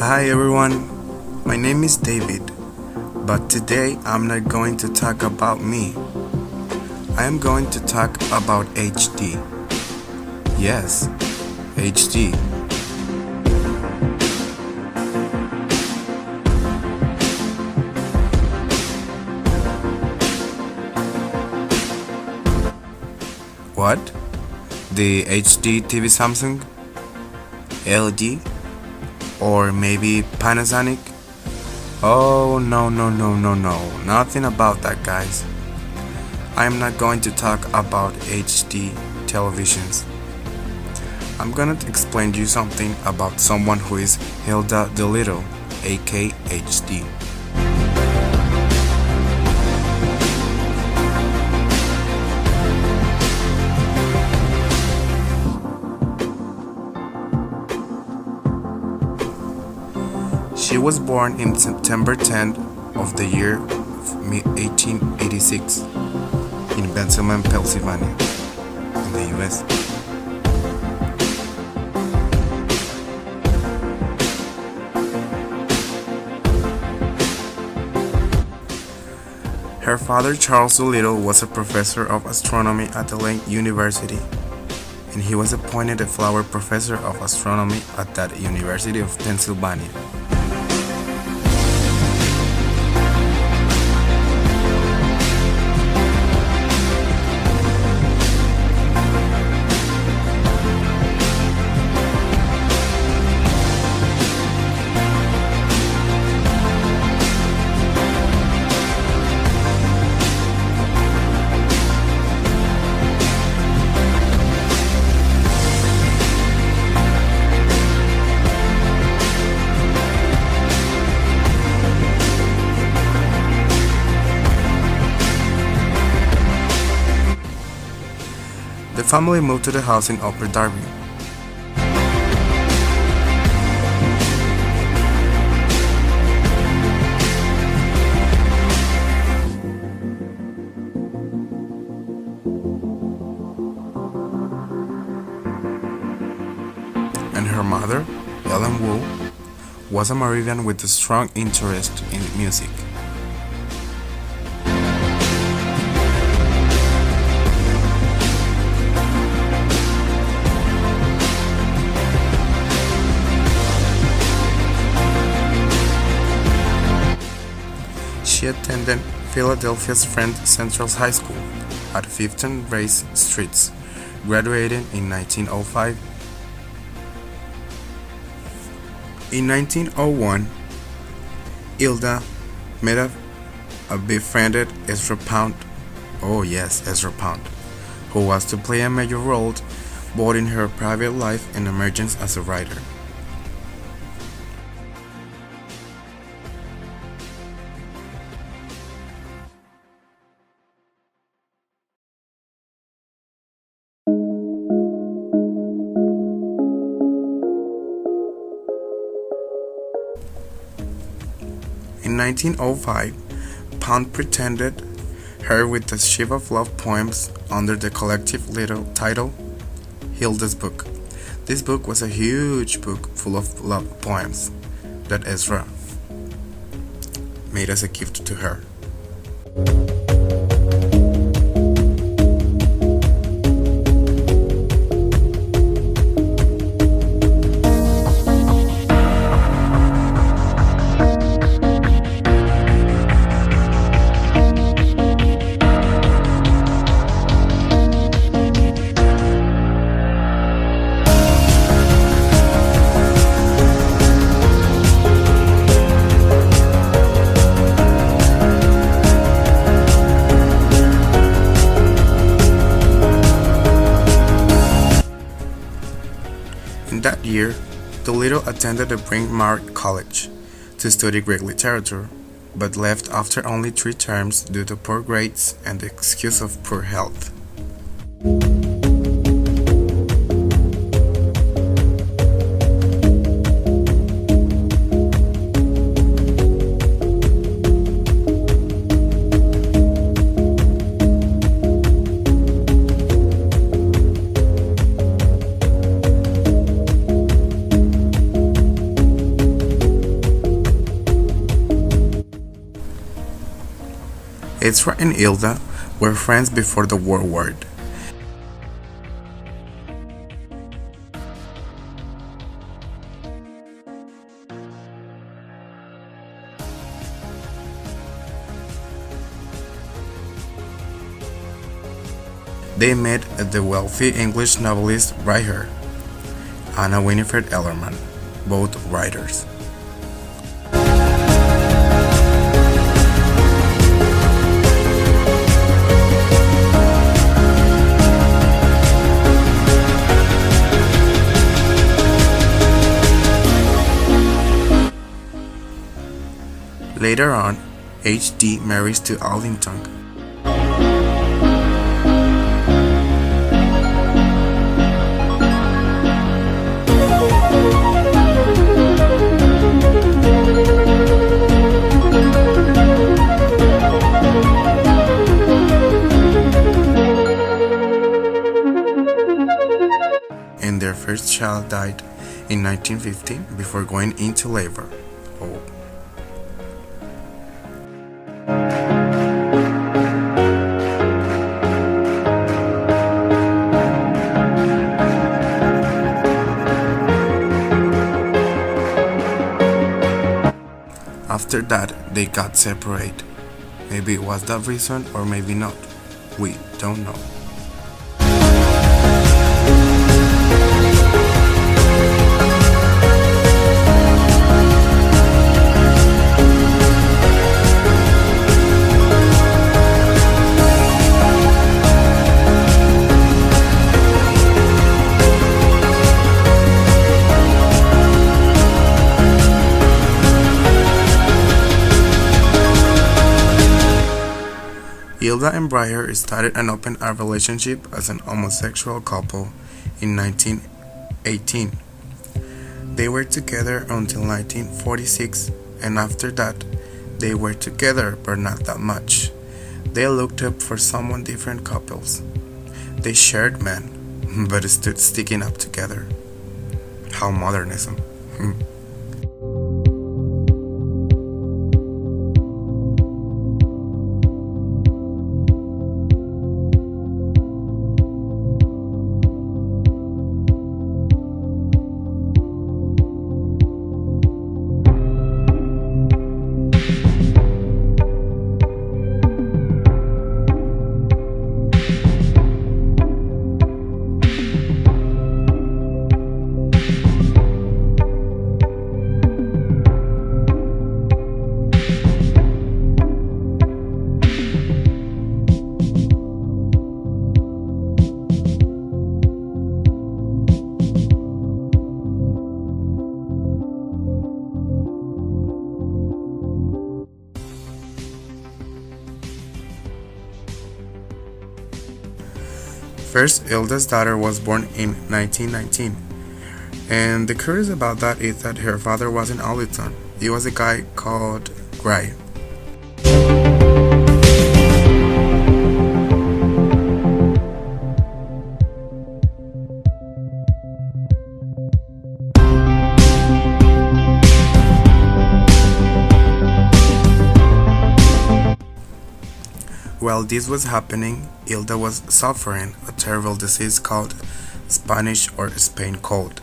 Hi everyone, my name is David, but today I'm not going to talk about me. I am going to talk about HD. Yes, HD. What? The HD TV Samsung? LG? Or maybe Panasonic? Oh, no, nothing about that, guys. I'm not going to talk about HD televisions. I'm gonna explain to you something about someone who is Hilda Doolittle, aka HD. She was born in September 10th of the year 1886 in Benjamin, Pennsylvania, in the US. Her father, Charles Doolittle, was a professor of astronomy at the Lane University, and he was appointed a flower professor of astronomy at that University of Pennsylvania. The family moved to the house in Upper Darby. And her mother, Ellen Wu, was a Moravian with a strong interest in music. She attended Philadelphia's Friend Central High School at 15 Race Streets, graduating in 1905. In 1901, Hilda met a befriended Ezra Pound, oh yes, Ezra Pound, who was to play a major role both in her private life and emergence as a writer. In 1905, Pound presented her with a sheaf of love poems under the collective title Hilda's Book. This book was a huge book full of love poems that Ezra made as a gift to her. In that year, Doolittle attended the Bryn Mawr College to study Greek literature, but left after only 3 terms due to poor grades and the excuse of poor health. Ezra and Hilda were friends before the war. They met the wealthy English novelist writer Anna Winifred Ellerman, both writers. Later on, H.D. marries to Allington. And their first child died in 1915 before going into labor. Oh. After that, they got separated. Maybe it was that reason, or maybe not. We don't know. Hilda and Briar started an open relationship as an homosexual couple in 1918. They were together until 1946, and after that, they were together but not that much. They looked up for someone different couples. They shared men, but stood sticking up together. How modernism. First, Hilda's daughter was born in 1919, and the curious about that is that her father wasn't Allington. He was a guy called Gray. While this was happening, Hilda was suffering a terrible disease called Spanish or Spain cold.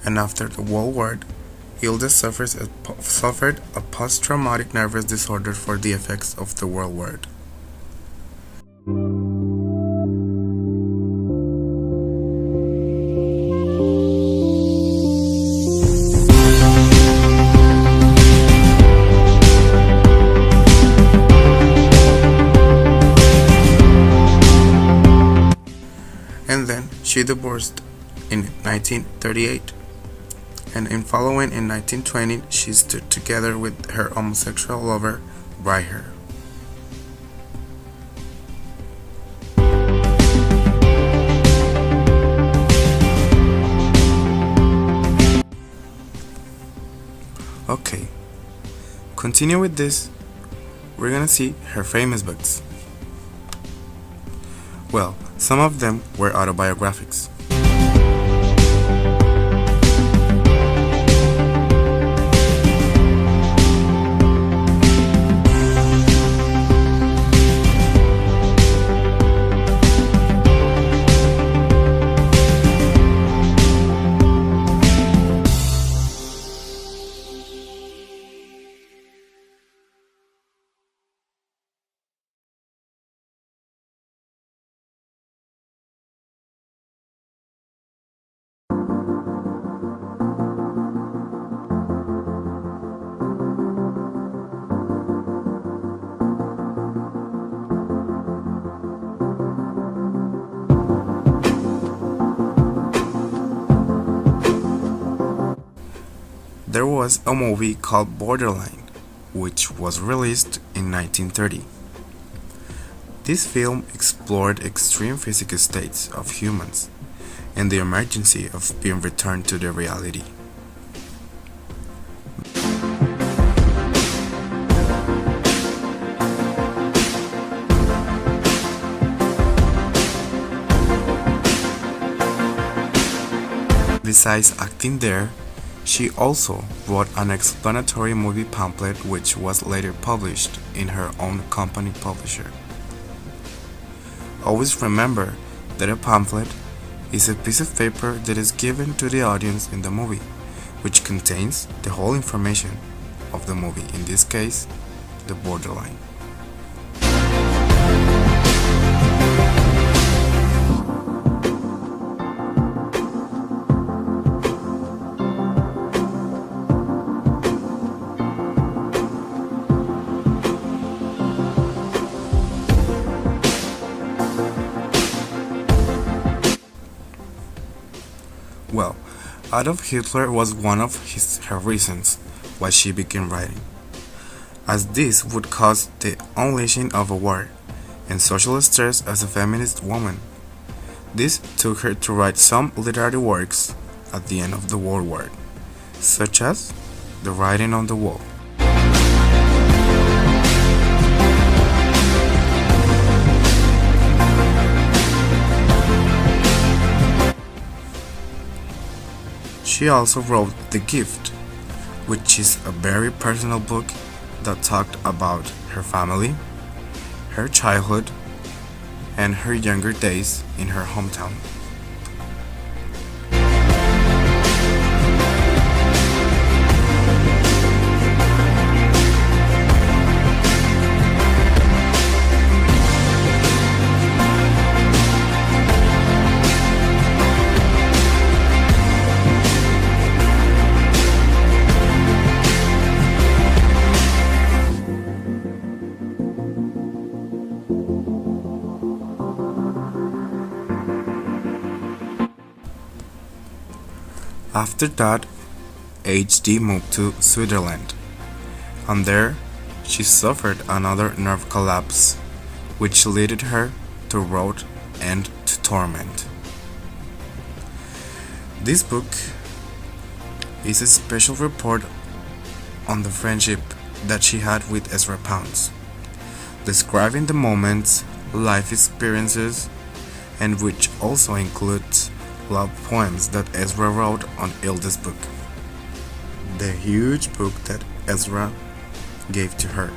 And after the World War, Hilda suffered a post-traumatic nervous disorder for the effects of the World War. She divorced in 1938, and in following in 1920 she stood together with her homosexual lover, Ryher. Okay, continue with this, we're gonna see her famous books. Well, some of them were autobiographies. There was a movie called Borderline, which was released in 1930. This film explored extreme physical states of humans and the emergency of being returned to their reality. Besides acting there, she also wrote an explanatory movie pamphlet which was later published in her own company publisher. Always remember that a pamphlet is a piece of paper that is given to the audience in the movie, which contains the whole information of the movie, in this case, the Borderline. Well, Adolf Hitler was one of her reasons why she began writing, as this would cause the unleashing of a war and social stress as a feminist woman. This took her to write some literary works at the end of the World War, such as The Writing on the Wall. She also wrote The Gift, which is a very personal book that talked about her family, her childhood, and her younger days in her hometown. After that, HD moved to Switzerland, and there she suffered another nerve collapse, which led her to rot and to torment. This book is a special report on the friendship that she had with Ezra Pound, describing the moments, life experiences, and which also includes love poems that Ezra wrote on Hilda's book, the huge book that Ezra gave to her.